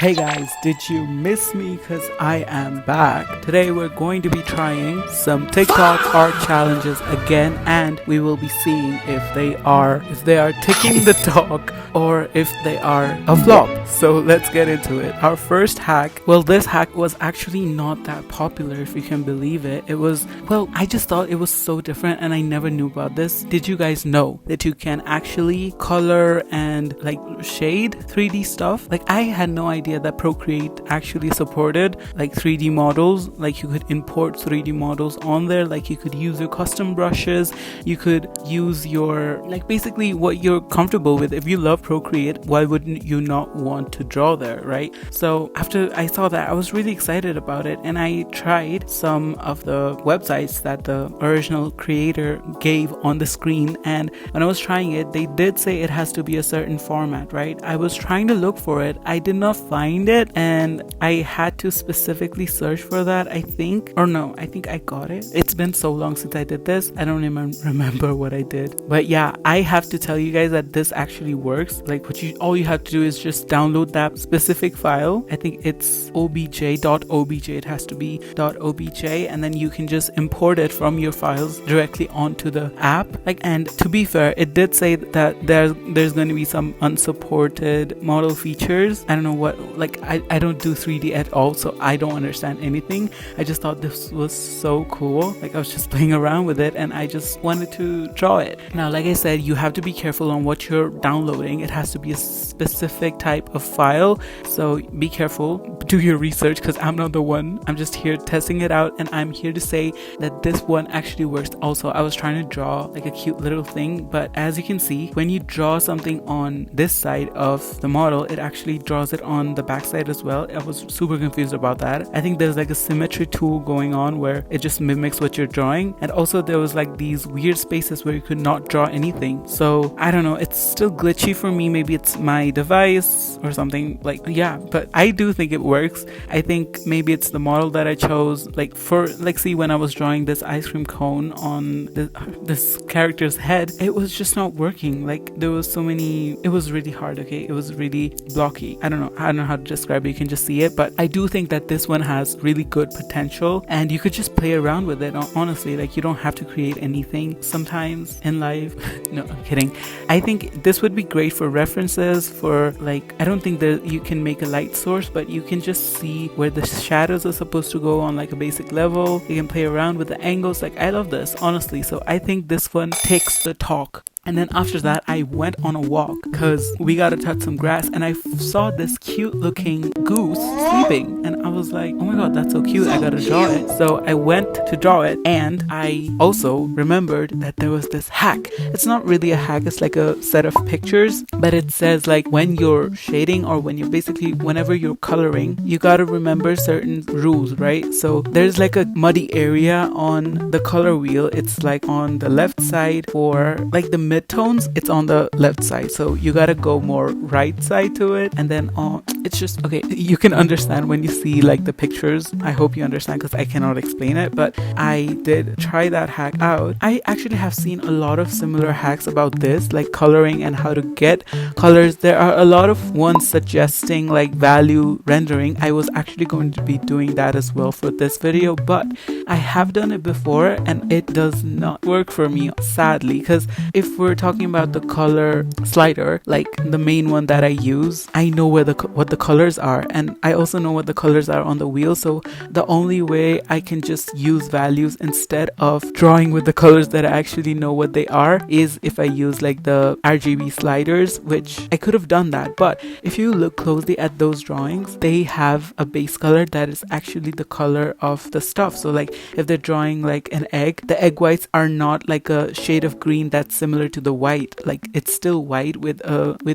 Hey guys, did you miss me? Because I am back. Today we're going to be trying some TikTok art challenges again, and we will be seeing if they are ticking the talk or if they are a flop. So let's get into it. Our first hack, well, this hack was actually not that popular, if you can believe it. I just thought it was so different and I never knew about this. Did you guys know that you can actually color and like shade 3D stuff? Like, I had no idea that Procreate actually supported like 3D models. Like, you could import 3D models on there. Like, you could use your custom brushes, you could use your like basically what you're comfortable with. If you love Procreate, why wouldn't you not want to draw there, right? So after I saw that, I was really excited about it, and I tried some of the websites that the original creator gave on the screen. And when I was trying it, they did say it has to be a certain format, right? I was trying to look for it, I did not find it, and I had to specifically search for that. I think I got it. It's been so long since I did this, I don't even remember what I did. But yeah, I have to tell you guys that this actually works. Like, all you have to do is just download that specific file. I think it's obj.obj. It has to be .obj, and then you can just import it from your files directly onto the app. And to be fair, it did say that there's going to be some unsupported model features. I don't know what, I don't do 3D at all, so I don't understand anything. I just thought this was so cool. Like, I was just playing around with it and I just wanted to draw it. Now, like I said, you have to be careful on what you're downloading. It has to be a specific type of file, so be careful, do your research, because I'm not the one. I'm just here testing it out, and I'm here to say that this one actually works. Also, I was trying to draw like a cute little thing, but as you can see, when you draw something on this side of the model, it actually draws it on the back side as well. I was super confused about that. I think there's like a symmetry tool going on where it just mimics what you're drawing, and also there was like these weird spaces where you could not draw anything. So I don't know, it's still glitchy for me. Maybe it's my device or something. But I do think it works. I think maybe it's the model that I chose. See, when I was drawing this ice cream cone on this character's head, it was just not working. Like, there was so many, it was really hard. Okay, it was really blocky. I don't know how to describe it. You can just see it, but I do think that this one has really good potential, and you could just play around with it. Honestly, like, you don't have to create anything sometimes in life. No, I'm kidding. I think this would be great for references, for like, I don't think that you can make a light source, but you can just see where the shadows are supposed to go on like a basic level. You can play around with the angles. Like, I love this, honestly. So I think this one takes the talk. And then after that, I went on a walk because we got to touch some grass, and I saw this cute looking goose sleeping, and I was like, oh my god, that's so cute, I gotta draw it. So I went to draw it, and I also remembered that there was this hack. It's not really a hack, it's like a set of pictures, but it says like when you're shading, or whenever you're coloring, you gotta remember certain rules, right? So there's like a muddy area on the color wheel. It's like on the left side for like the midtones, it's on the left side, so you gotta go more right side to it. And then it's just okay, you can understand when you see like the pictures. I hope you understand, because I cannot explain it, but I did try that hack out. I actually have seen a lot of similar hacks about this, like coloring and how to get colors. There are a lot of ones suggesting like value rendering. I was actually going to be doing that as well for this video, but I have done it before and it does not work for me, sadly, because if we're talking about the color slider, like the main one that I use, I know what the colors are, and I also know what the colors are on the wheel. So the only way I can just use values instead of drawing with the colors that I actually know what they are is if I use like the RGB sliders, which I could have done that. But if you look closely at those drawings, they have a base color that is actually the color of the stuff. So like if they're drawing like an egg, the egg whites are not like a shade of green that's similar to the white. Like, it's still white with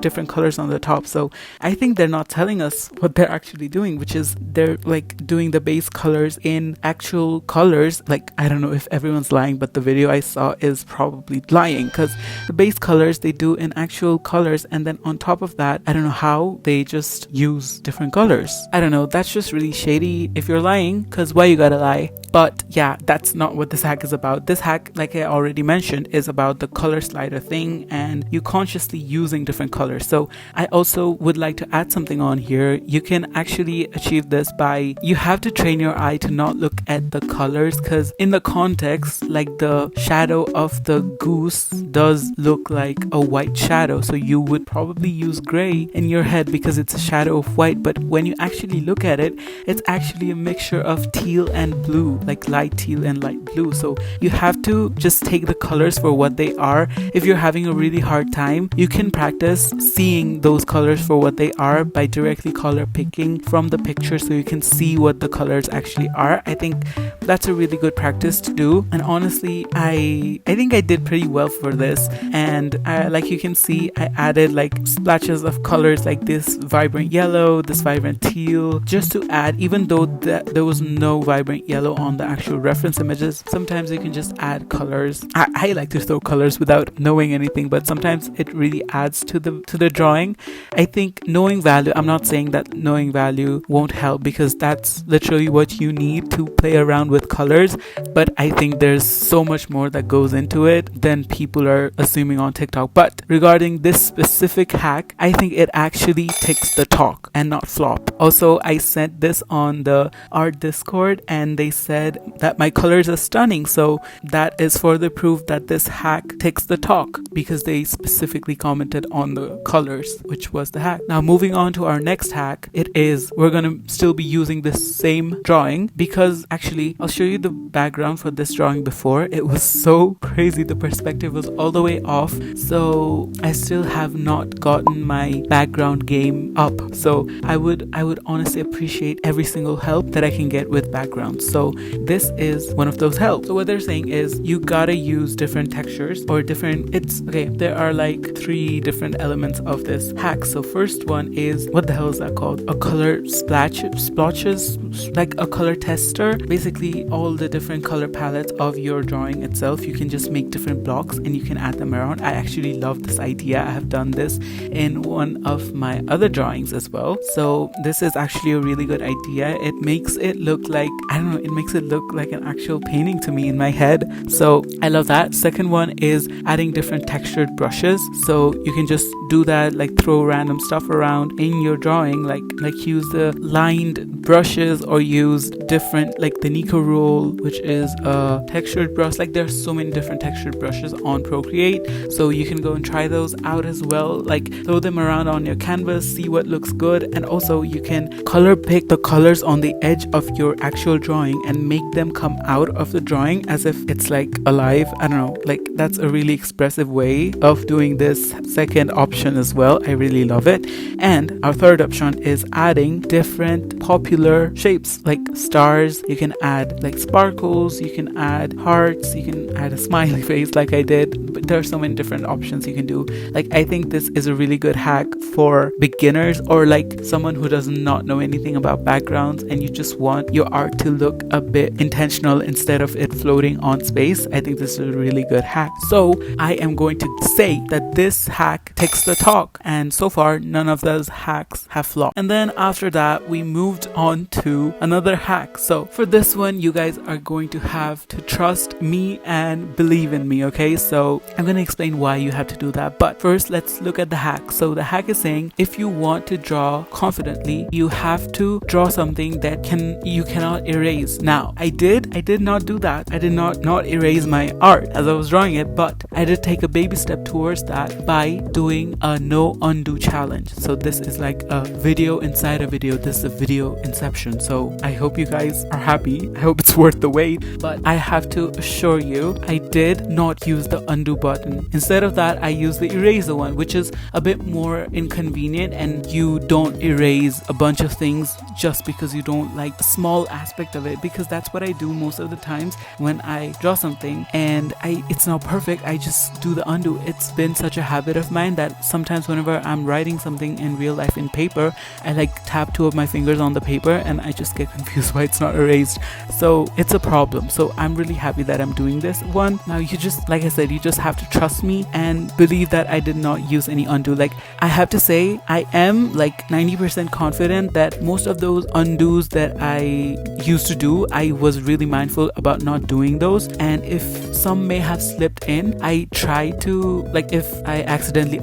different colors on the top. So I think they're not telling us what they're actually doing, which is they're like doing the base colors in actual colors. Like, I don't know if everyone's lying, but the video I saw is probably lying, because the base colors they do in actual colors, and then on top of that, I don't know how they just use different colors. I don't know, that's just really shady if you're lying, because why you gotta lie? But yeah, that's not what this hack is about. This hack, like I already mentioned, is about the color slide inside a thing and you consciously using different colors. So I also would like to add something on here. You can actually achieve this by, you have to train your eye to not look at the colors, because in the context, like the shadow of the goose does look like a white shadow, so you would probably use gray in your head because it's a shadow of white, but when you actually look at it, it's actually a mixture of teal and blue, like light teal and light blue. So you have to just take the colors for what they are. If you're having a really hard time, you can practice seeing those colors for what they are by directly color picking from the picture, so you can see what the colors actually are. I think that's a really good practice to do, and honestly I think I did pretty well for this. And like you can see, I added like splashes of colors like this vibrant yellow, this vibrant teal, just to add, even though there was no vibrant yellow on the actual reference images. Sometimes you can just add colors. I like to throw colors without knowing anything, but sometimes it really adds to the drawing. I think knowing value, I'm not saying that knowing value won't help, because that's literally what you need to play around with colors, but I think there's so much more that goes into it than people are assuming on TikTok. But regarding this specific hack, I think it actually takes the talk and not flop. Also, I sent this on the art Discord and they said that my colors are stunning, so that is further proof that this hack takes the talk, because they specifically commented on the colors, which was the hack. Now moving on to our next hack, we're gonna still be using this same drawing, because actually I'll show you the background for this drawing before. It was so crazy, the perspective was all the way off, so I still have not gotten my background game up. So I would honestly appreciate every single help that I can get with backgrounds. So this is one of those helps. So what they're saying is you gotta use different textures or there are like 3 different elements of this hack. So first one is, what the hell is that called? A color splotches, like a color tester. Basically all the different color palettes of your drawing itself, you can just make different blocks and you can add them around. I actually love this idea. I have done this in one of my other drawings as well. So this is actually a really good idea. It makes it look like, it makes it look like an actual painting to me in my head. So I love that. Second one is adding different textured brushes. So you can just do that, like throw random stuff around in your drawing, like use the lined brushes or use different, like the Nico rule, which is a textured brush. Like there's so many different textured brushes on Procreate, so you can go and try those out as well. Like throw them around on your canvas, see what looks good, and also you can color pick the colors on the edge of your actual drawing and make them come out of the drawing as if it's like alive. I don't know, like that's a really expressive way of doing this second option as well. I really love it. And our third option is adding different popular shapes like stars. You can add like sparkles, you can add hearts, you can add a smiley face like I did, but there are so many different options you can do. Like I think this is a really good hack for beginners or like someone who does not know anything about backgrounds and you just want your art to look a bit intentional instead of it floating on space. I think this is a really good hack. So I am going to say that this hack takes the talk, and so far none of those hacks have flopped. And then after that we moved on to another hack. So for this one you guys are going to have to trust me and believe in me, okay? So I'm going to explain why you have to do that, but first let's look at the hack. So the hack is saying if you want to draw confidently, you have to draw something that you cannot erase. Now I did not do that. I did not erase my art as I was drawing it, but I did take a baby step towards that by doing a no undo challenge. So this is like a video inside a video. This is a video inception. So I hope you guys are happy. I hope it's worth the wait, but I have to assure you I did not use the undo button. Instead of that I used the eraser one, which is a bit more inconvenient, and you don't erase a bunch of things just because you don't like a small aspect of it, because that's what I do most of the times when I draw something and it's not perfect. I just do the undo. It's been such a habit of mine that sometimes whenever I'm writing something in real life in paper, I like tap 2 of my fingers on the paper and I just get confused why it's not erased. So So it's a problem. So I'm really happy that I'm doing this one. Now you just, like I said, you just have to trust me and believe that I did not use any undo. Like, I have to say, I am like 90% confident that most of those undos that I used to do, I was really mindful about not doing those. And if some may have slipped in, I try to, like, if I accidentally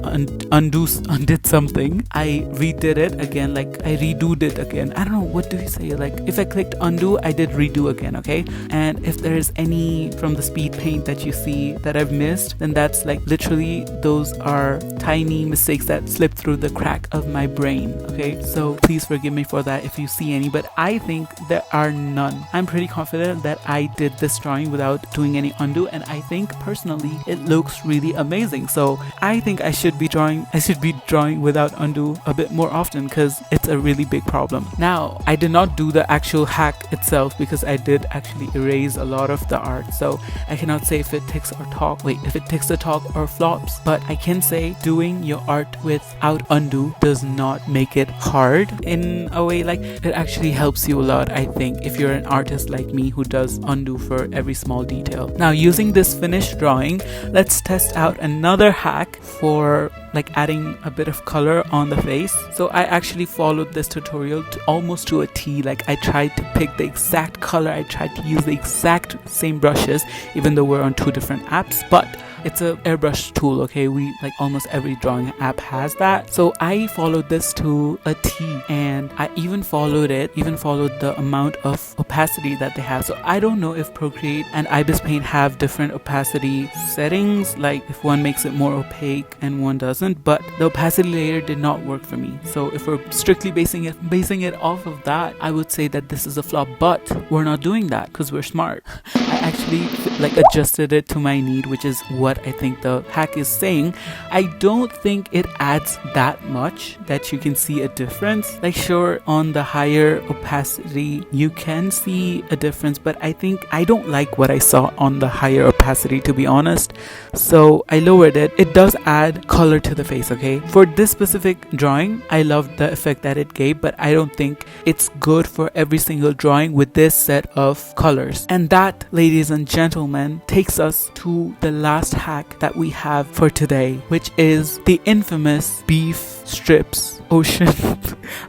undid something, I redid it again, like I redoed it again. I don't know, what do you say? Like, if I clicked undo, I did redo again, okay? And if there is any from the speed paint that you see that I've missed, then that's like literally those are tiny mistakes that slip through the crack of my brain, okay? So please forgive me for that if you see any, but I think there are none. I'm pretty confident that I did this drawing without doing any undo, and I think personally it looks really amazing. So I think I should be drawing without undo a bit more often, because it's a really big problem. Now, I did not do the actual hack itself because I did actually erase a lot of the art, so I cannot say if it ticks the talk or flops, but I can say doing your art without undo does not make it hard in a way. Like, it actually helps you a lot, I think, if you're an artist like me who does undo for every small detail. Now, using this finished drawing, let's test out another hack for like adding a bit of color on the face. So I actually followed this tutorial almost to a T. Like, I tried to pick the exact color, I tried to use the exact same brushes, even though we're on two different apps, but it's a airbrush tool, okay? We, like, almost every drawing app has that. So I followed this to a T, and I even followed the amount of opacity that they have. So I don't know if Procreate and Ibis Paint have different opacity settings, like if one makes it more opaque and one doesn't, but the opacity layer did not work for me. So if we're strictly basing it off of that, I would say that this is a flop, but we're not doing that because we're smart. I actually like adjusted it to my need, which is what I think the hack is saying. I don't think it adds that much that you can see a difference. Like, sure, on the higher opacity you can see a difference, but I think I don't like what I saw on the higher opacity, to be honest. So I lowered it. It does add color to the face, okay? For this specific drawing, I loved the effect that it gave, but I don't think it's good for every single drawing with this set of colors. And that, ladies and gentlemen, takes us to the last hack that we have for today, which is the infamous beef strips ocean.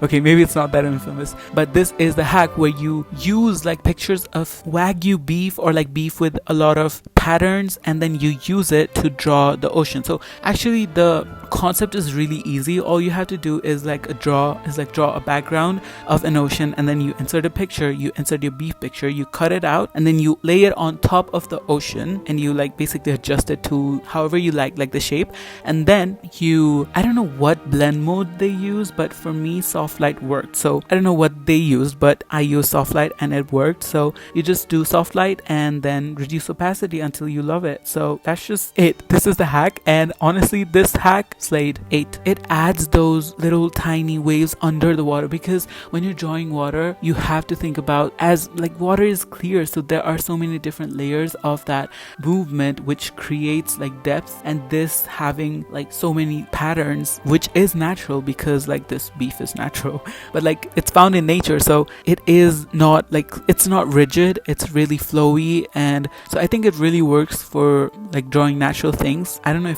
Okay, maybe it's not that infamous, but this is the hack where you use like pictures of Wagyu beef or like beef with a lot of patterns, and then you use it to draw the ocean. So actually the concept is really easy. All you have to do is draw a background of an ocean, and then you insert a picture, you insert your beef picture, you cut it out, and then you lay it on top of the ocean, and you like basically adjust it to however you like the shape. And then I don't know what blend mode they use, but for me soft light worked. So I don't know what they used, but I used soft light and it worked. So you just do soft light and then reduce opacity until you love it. So that's just it. This is the hack, and honestly this hack slayed 8. It adds those little tiny waves under the water, because when you're drawing water you have to think about, as like water is clear, so there are so many different layers of that movement which creates like depth, and this having like so many patterns, which is natural because like this beef is natural, but like it's found in nature, so it is not like, it's not rigid, it's really flowy. And so I think it really works for like drawing natural things. I don't know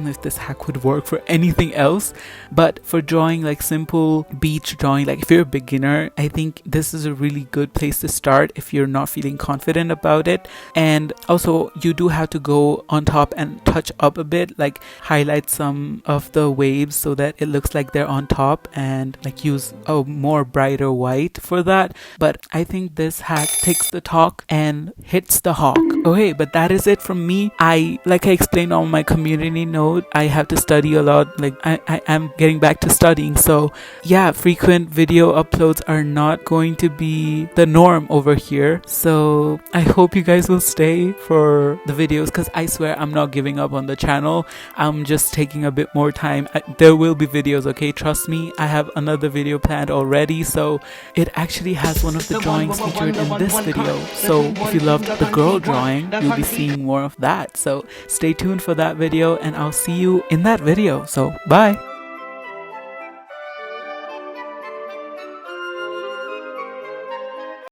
if this hack would work for anything else, but for drawing like simple beach drawing, like if you're a beginner, I think this is a really good place to start if you're not feeling confident about it. And also you do have to go on top and touch up a bit, like highlight some of the waves so that it looks like they're on top, and like use a more brighter white for that. But I think this hack takes the talk and hits the hawk. Okay, but that is it from me. I explained on my community note, I have to study a lot. Like I am getting back to studying, so yeah, frequent video uploads are not going to be the norm over here. So I hope you guys will stay for the videos, because I swear I'm not giving up on the channel. I'm just taking a bit more time. There will be videos, okay, trust me. I have another video planned already, so it actually has one of the drawings featured in this video. So if you loved the girl drawing, you'll be seeing more of that. So stay tuned for that video, and I'll see you in that video. So bye.